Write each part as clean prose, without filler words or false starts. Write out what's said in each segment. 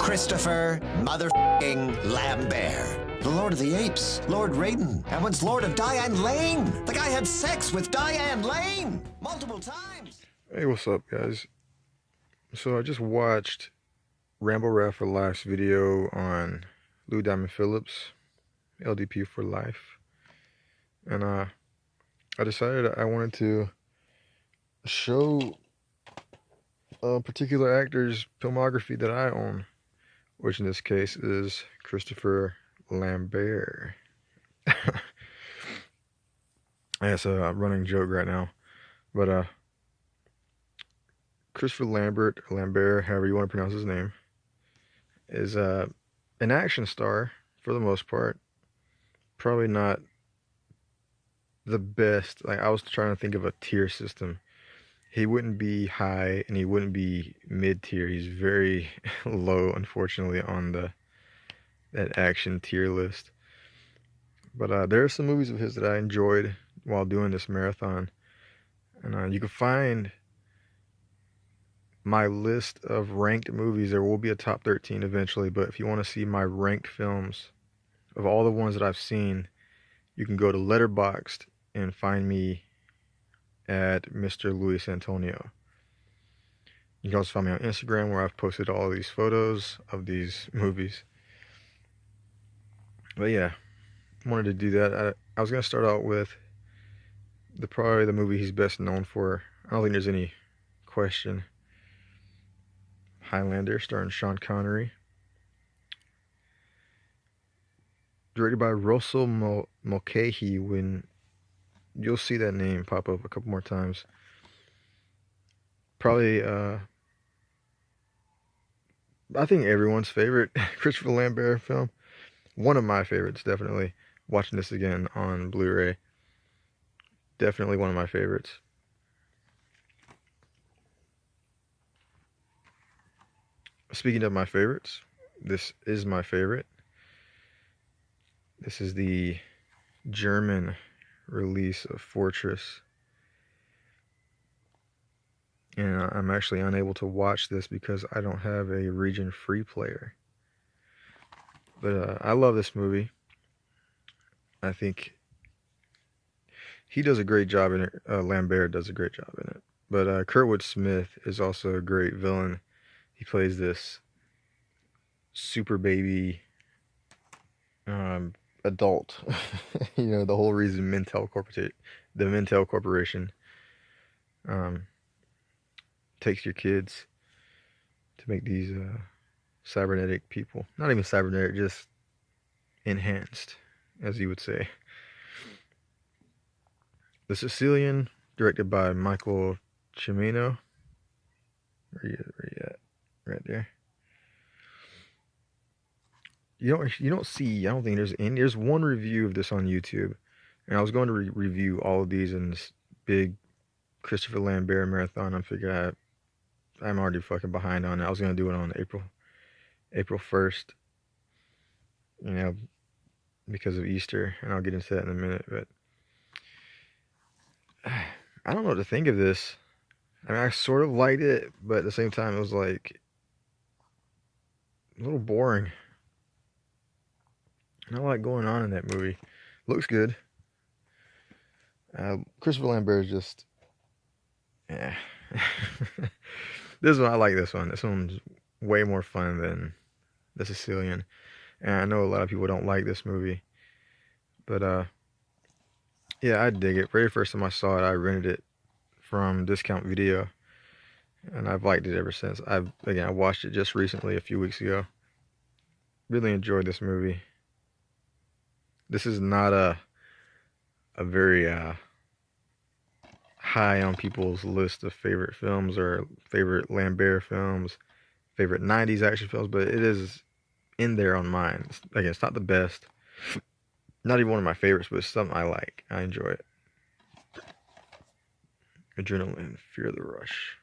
Christopher motherfucking Lambert. The Lord of the Apes, Lord Raiden, and once Lord of Diane Lane. The guy had sex with Diane Lane multiple times. Hey, what's up, guys? So I just watched Rambo Rap for Life's video on Lou Diamond Phillips, LDP for life. And I decided I wanted to show a particular actor's filmography that I own, which in this case is Christopher Lambert. That's a running joke right now. But Christopher Lambert, however you want to pronounce his name, is an action star for the most part. Probably not the best. Like, I was trying to think of a tier system. He wouldn't be high and he wouldn't be mid-tier. He's very low, unfortunately, on that action tier list. But there are some movies of his that I enjoyed while doing this marathon. And you can find my list of ranked movies. There will be a top 13 eventually, but if you want to see my ranked films of all the ones that I've seen, you can go to Letterboxd and find me at Mr. Luis Antonio. You can also find me on Instagram, where I've posted all these photos of these movies. But yeah, I wanted to do that. I was going to start out with probably the movie he's best known for. I don't think there's any question. Highlander, starring Sean Connery. Directed by Russell Mulcahy. When you'll see that name pop up a couple more times. Probably, I think everyone's favorite Christopher Lambert film. One of my favorites, definitely. Watching this again on Blu-ray. Definitely one of my favorites. Speaking of my favorites, this is my favorite. This is the German release of Fortress. And I'm actually unable to watch this because I don't have a region free player. But I love this movie. I think he does a great job in it. Lambert does a great job in it. But Kurtwood Smith is also a great villain. He plays this super baby adult. You know, the whole reason the Mintel Corporation takes your kids to make these cybernetic people. Not even cybernetic, just enhanced, as you would say. The Sicilian, directed by Michael Cimino. Where you at? Right there. You don't see, I don't think there's one review of this on YouTube, and I was going to review all of these in this big Christopher Lambert marathon. I figured I'm already fucking behind on it. I was going to do it on April 1st, you know, because of Easter, and I'll get into that in a minute. But I don't know what to think of this. I mean, I sort of liked it, but at the same time, it was like a little boring. Not a lot going on in that movie. Looks good. Christopher Lambert is just, yeah. This one, I like this one. This one's way more fun than The Sicilian. And I know a lot of people don't like this movie. But, yeah, I dig it. Very first time I saw it, I rented it from Discount Video. And I've liked it ever since. I watched it just recently, a few weeks ago. Really enjoyed this movie. This is not a very high on people's list of favorite films or favorite Lambert films, favorite 90s action films, but it is in there on mine. It's not the best. Not even one of my favorites, but it's something I like. I enjoy it. Adrenaline, Fear the Rush.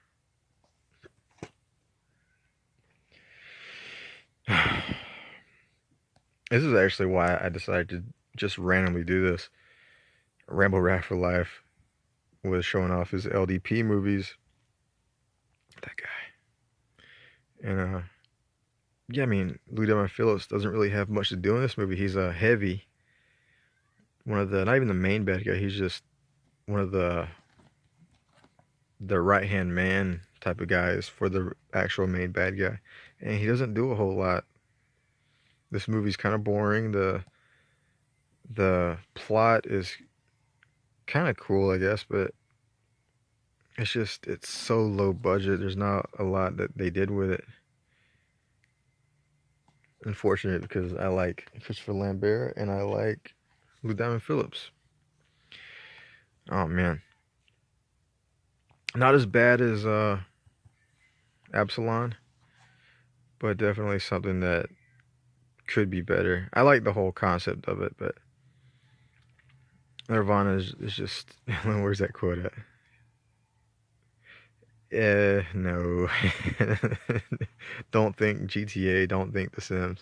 This is actually why I decided to just randomly do this. Rambo Rap for Life was showing off his LDP movies. That guy. And yeah, I mean, Louis Diamond Phillips doesn't really have much to do in this movie. He's a heavy, one of the, not even the main bad guy. He's just one of the right hand man type of guys for the actual main bad guy, and he doesn't do a whole lot. This movie's kind of boring. The plot is kind of cool, I guess, but it's so low budget. There's not a lot that they did with it. Unfortunate, because I like Christopher Lambert and I like Lou Diamond Phillips. Oh man, not as bad as Absalon, but definitely something that could be better. I like the whole concept of it, but Nirvana is just where's that quote at? No. Don't think GTA, don't think The Sims.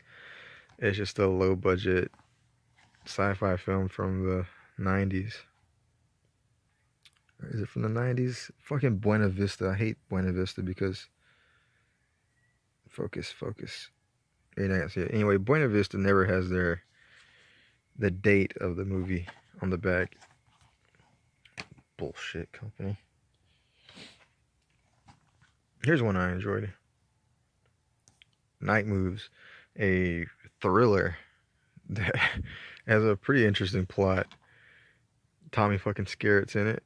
It's just a low budget sci-fi film from the 90s. Is it from the 90s? Fucking Buena Vista. I hate Buena Vista because focus. You're not gonna see it. Anyway, Buena Vista never has the date of the movie on the back. Bullshit company. Here's one I enjoyed. Night Moves, a thriller that has a pretty interesting plot. Tommy fucking Skerritt's in it.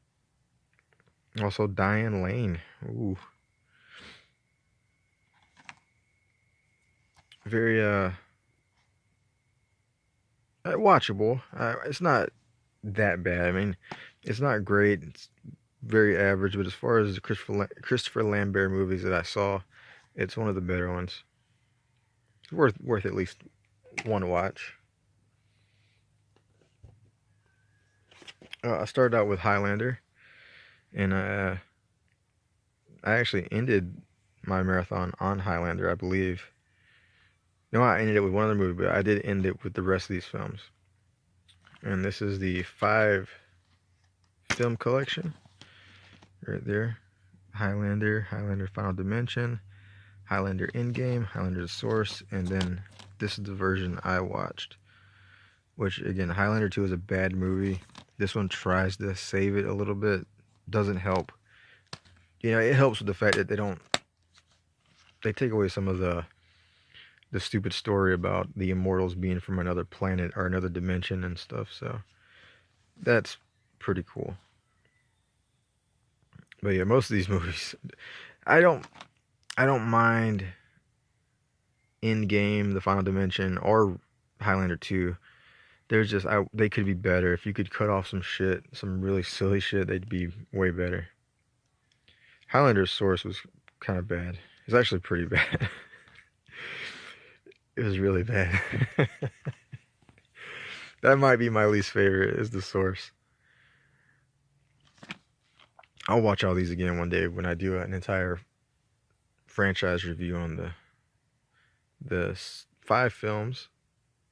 Also Diane Lane. Ooh. Very watchable. It's not that bad. I mean, it's not great. It's very average, but as far as the Christopher Lambert movies that I saw, it's one of the better ones. It's worth at least one watch. I started out with Highlander, and I actually ended my marathon on Highlander, I believe. No, I ended it with one other movie, but I did end it with the rest of these films. And this is the 5 film collection. Right there. Highlander, Highlander Final Dimension, Highlander Endgame, Highlander The Source, and then this is the version I watched. Which, again, Highlander 2 is a bad movie. This one tries to save it a little bit. Doesn't help. You know, it helps with the fact that they take away some of the stupid story about the immortals being from another planet or another dimension and stuff, so that's pretty cool. But yeah, most of these movies, I don't mind Endgame, The Final Dimension, or Highlander 2. There's just, they could be better. If you could cut off some shit, some really silly shit, they'd be way better. Highlander's Source was kind of bad. It's actually pretty bad. It was really bad. That might be my least favorite, is The Source. I'll watch all these again one day when I do an entire franchise review on the 5 films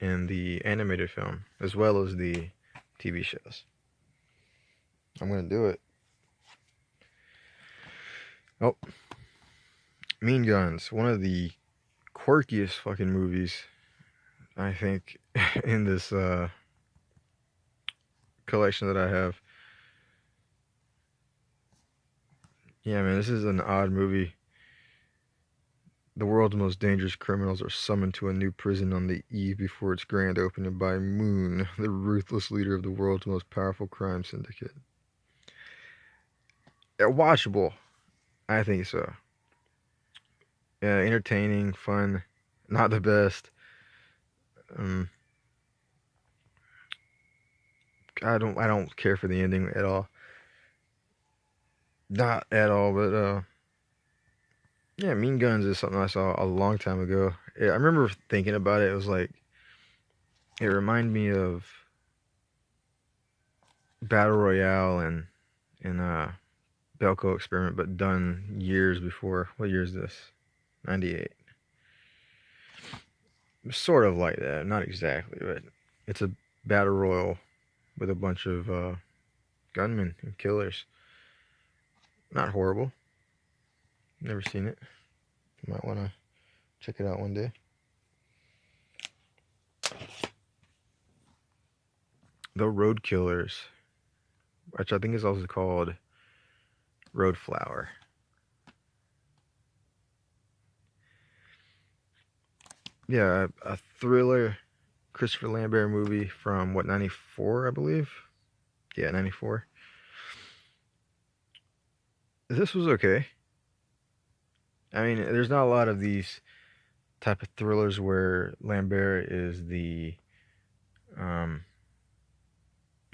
and the animated film, as well as the TV shows. I'm gonna do it. Oh, Mean Guns, one of the quirkiest fucking movies, I think, in this collection that I have. Yeah, man, this is an odd movie. The world's most dangerous criminals are summoned to a new prison on the eve before its grand opening by Moon, the ruthless leader of the world's most powerful crime syndicate. Watchable. I think so. Yeah, entertaining, fun, not the best. I don't care for the ending at all. Not at all, but yeah, Mean Guns is something I saw a long time ago. Yeah, I remember thinking about it. It was like, it reminded me of Battle Royale and Belko Experiment, but done years before. What year is this? 98. Sort of like that, not exactly, but it's a battle royal with a bunch of gunmen and killers. Not horrible. Never seen it. You might want to check it out one day. The Road Killers, which I think is also called Road Flower. Yeah, a thriller Christopher Lambert movie from, what, 94, I believe? Yeah, 94. This was okay. I mean, there's not a lot of these type of thrillers where Lambert is the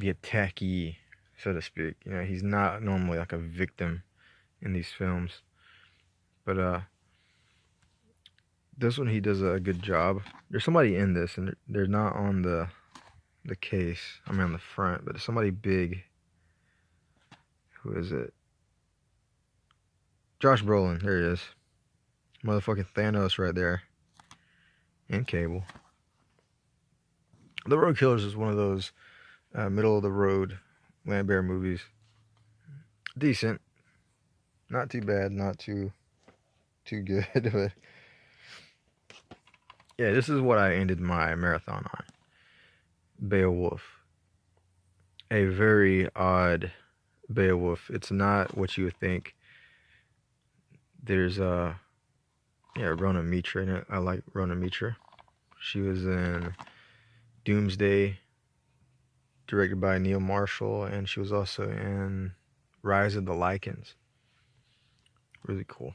attackee, so to speak. You know, he's not normally like a victim in these films. But this one he does a good job. There's somebody in this, and they're not on the case. I mean, on the front, but there's somebody big. Who is it? Josh Brolin. There he is. Motherfucking Thanos right there. And Cable. The Road Killers is one of those middle of the road Lambert movies. Decent. Not too bad, not too good, but yeah, this is what I ended my marathon on. Beowulf. A very odd Beowulf. It's not what you would think. There's Rona Mitra in it. I like Rona Mitra. She was in Doomsday, directed by Neil Marshall, and she was also in Rise of the Lycans. Really cool.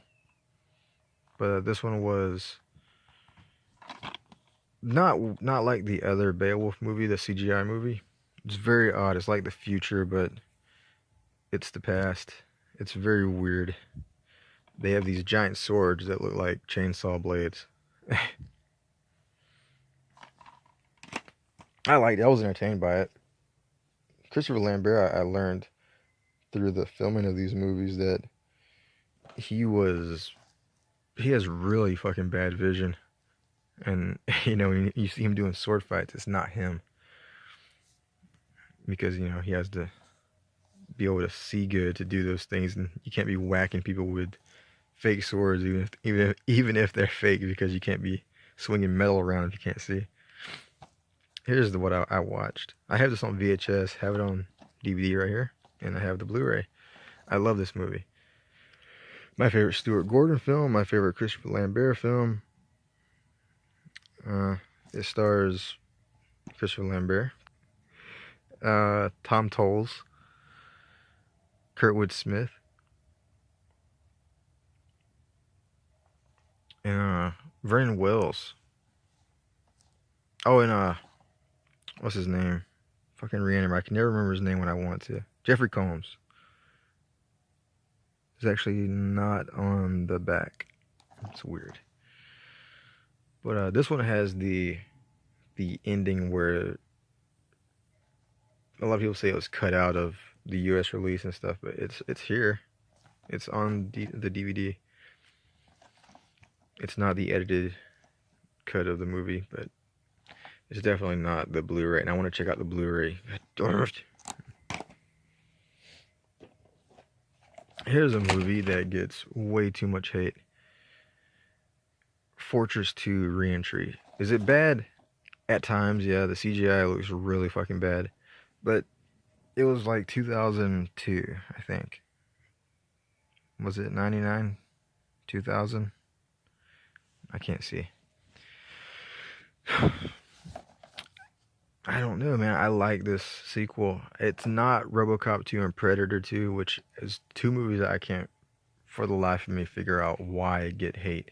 But this one was not like the other Beowulf movie, the CGI movie. It's very odd. It's like the future, but it's the past. It's very weird. They have these giant swords that look like chainsaw blades. I liked it. I was entertained by it. Christopher Lambert, I learned through the filming of these movies that he has really fucking bad vision. And, you know, when you see him doing sword fights, it's not him. Because, you know, he has to be able to see good to do those things. And you can't be whacking people with fake swords, even if they're fake, because you can't be swinging metal around if you can't see. Here's what I watched. I have this on VHS, have it on DVD right here, and I have the Blu-ray. I love this movie. My favorite Stuart Gordon film, my favorite Christopher Lambert film. It stars Christopher Lambert, Tom Tolles, Kurtwood Smith, and Vernon Wells. Oh, and what's his name? Fucking reanimator. I can never remember his name when I want to. Jeffrey Combs. It's actually not on the back. It's weird. But this one has the ending where a lot of people say it was cut out of the U.S. release and stuff, but it's here. It's on the DVD. It's not the edited cut of the movie, but it's definitely not the Blu-ray. And I want to check out the Blu-ray. God damn it. Here's a movie that gets way too much hate. Fortress 2 Reentry. Is it bad? At times, yeah. The CGI looks really fucking bad. But it was like 2002, I think. Was it 99? 2000? I can't see. I don't know, man. I like this sequel. It's not RoboCop 2 and Predator 2, which is two movies that I can't, for the life of me, figure out why I get hate.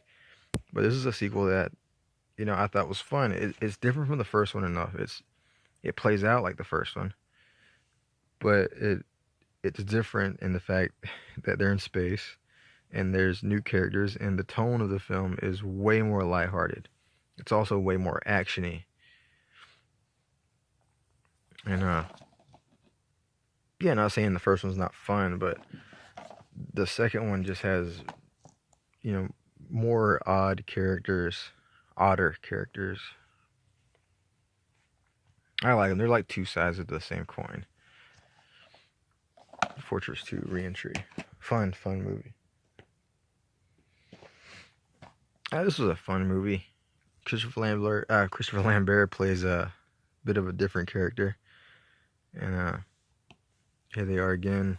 But this is a sequel that, you know, I thought was fun. It's different from the first one enough. It plays out like the first one, but it's different in the fact that they're in space and there's new characters, and the tone of the film is way more lighthearted. It's also way more actiony. And yeah, not saying the first one's not fun, but the second one just has, you know, more odder characters. I like them. They're like two sides of the same coin. Fortress 2 Reentry. Fun movie. This was a fun movie. Christopher Lambert plays a bit of a different character. And here they are again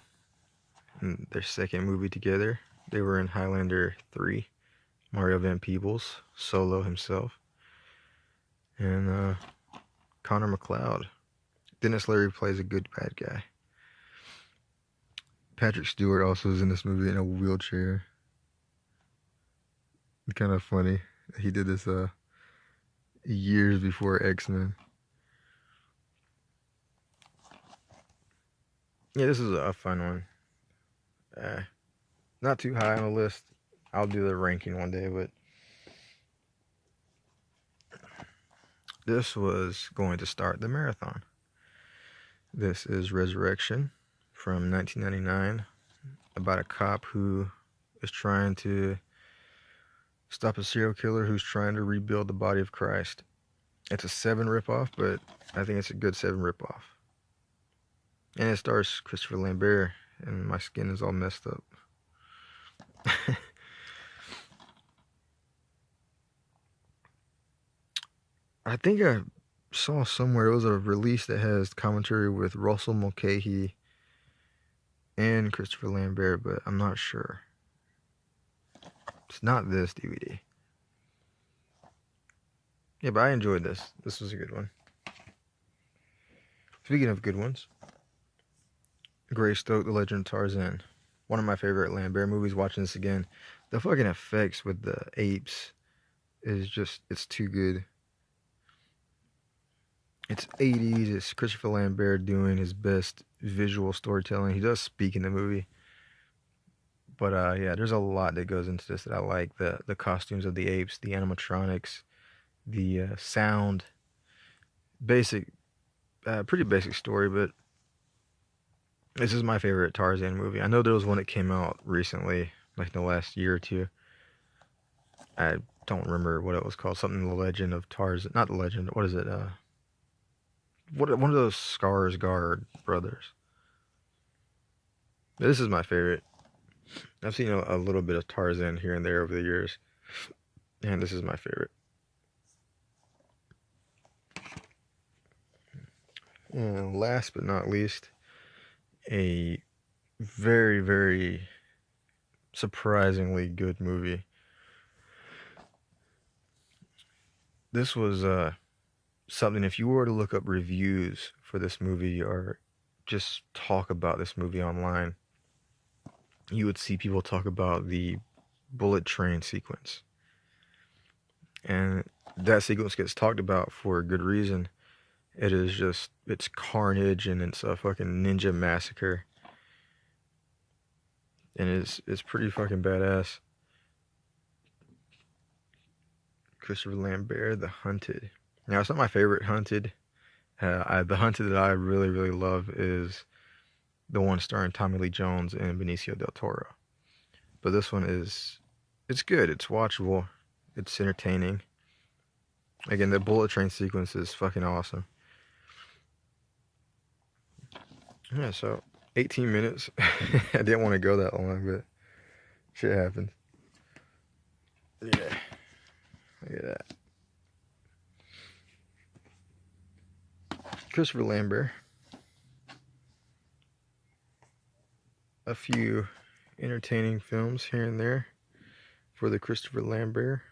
in their second movie together. They were in Highlander 3, Mario Van Peebles, solo himself, and Connor McLeod. Dennis Leary plays a good bad guy. Patrick Stewart also is in this movie in a wheelchair. Kind of funny. He did this years before X-Men. Yeah, this is a fun one. Not too high on the list. I'll do the ranking one day, but this was going to start the marathon. This is Resurrection from 1999, about a cop who is trying to stop a serial killer who's trying to rebuild the body of Christ. It's a 7 ripoff, but I think it's a good 7 ripoff. And it stars Christopher Lambert, and my skin is all messed up. I think I saw somewhere it was a release that has commentary with Russell Mulcahy and Christopher Lambert, but I'm not sure. It's not this DVD. Yeah, but I enjoyed this. This was a good one. Speaking of good ones, Greystoke, The Legend of Tarzan. One of my favorite Lambert movies. Watching this again, the fucking effects with the apes is just, it's too good. It's 80s. It's Christopher Lambert doing his best visual storytelling. He does speak in the movie. But yeah, there's a lot that goes into this that I like. The costumes of the apes, the animatronics, the sound. Basic, pretty basic story, but this is my favorite Tarzan movie. I know there was one that came out recently, like in the last year or two. I don't remember what it was called. Something The Legend of Tarzan. Not The Legend. What is it? One of those Skarsgård brothers. This is my favorite. I've seen a little bit of Tarzan here and there over the years, and this is my favorite. And last but not least, a very, very surprisingly good movie. This was something, if you were to look up reviews for this movie or just talk about this movie online, you would see people talk about the bullet train sequence. And that sequence gets talked about for a good reason. It is just, it's carnage and it's a fucking ninja massacre. And it's pretty fucking badass. Christopher Lambert, The Hunted. Now, it's not my favorite Hunted. The Hunted that I really, really love is the one starring Tommy Lee Jones and Benicio del Toro. But this one is, it's good. It's watchable. It's entertaining. Again, the bullet train sequence is fucking awesome. Yeah, so 18 minutes. I didn't want to go that long, but shit happens. Yeah. Look at that. Christopher Lambert. A few entertaining films here and there for the Christopher Lambert.